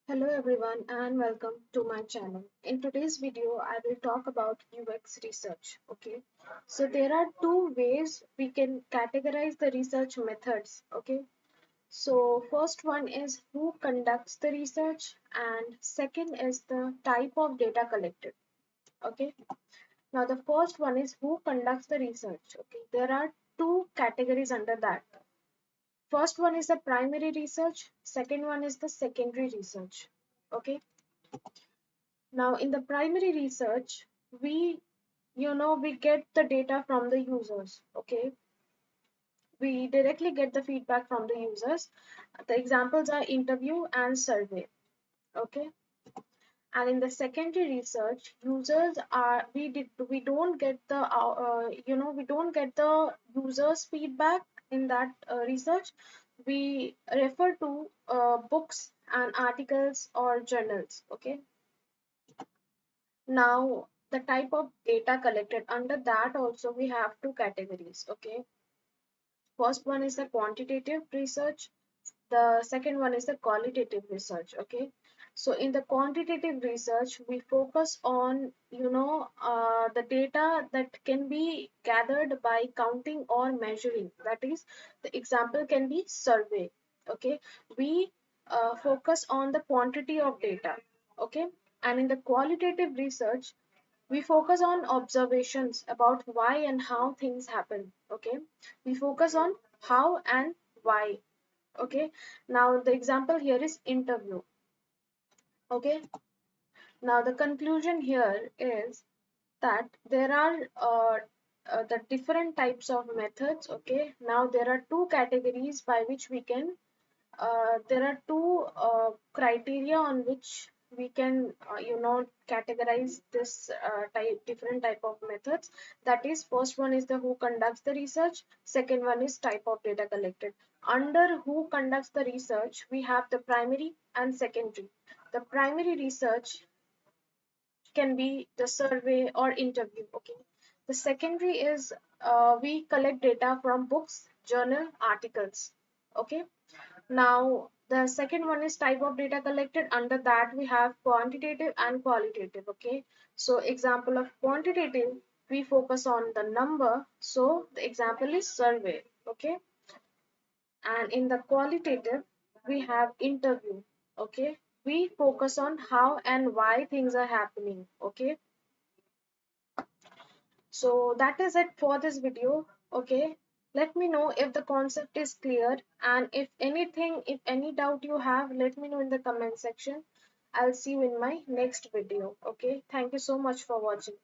Hello everyone and welcome to my channel. In today's video, I will talk about UX research. Okay, so there are two ways we can categorize the research methods. Okay, so first one is who conducts the research, and second is the type of data collected. Okay, now the first one is who conducts the research. Okay, there are two categories under that. First one is the primary research, second one is the secondary research. Okay, now in the primary research, we we get the data from the users. Okay, we directly get the feedback from the users. The examples are interview and survey. Okay, and in the secondary research, users are we don't get the we don't get the users feedback in that research. We refer to books and articles or journals. Okay, now the type of data collected under that also we have two categories. Okay, first one is the quantitative research, the second one is the qualitative research. Okay, so in the quantitative research we focus on the data that can be gathered by counting or measuring. That is, the example can be survey. Okay, we focus on the quantity of data. Okay, and in the qualitative research we focus on observations about why and how things happen. Okay, we focus on how and why. Okay, now the example here is interview. Okay, now the conclusion here is that there are the different types of methods. Okay, now there are two categories by which we can there are two criteria on which we can categorize this different type of methods. That is, first one is the who conducts the research, second one is type of data collected. Under who conducts the research we have the primary and secondary. The primary research can be the survey or interview. Okay, the secondary is we collect data from books, journal, articles. Okay, now, the second one is type of data collected. Under that, we have quantitative and qualitative. Okay, so example of quantitative, we focus on the number. So the example is survey. Okay, and in the qualitative, we have interview. Okay, we focus on how and why things are happening. Okay, so that is it for this video. Okay, let me know if the concept is clear, and if any doubt you have, let me know in the comment section. I'll see you in my next video. Okay, thank you so much for watching.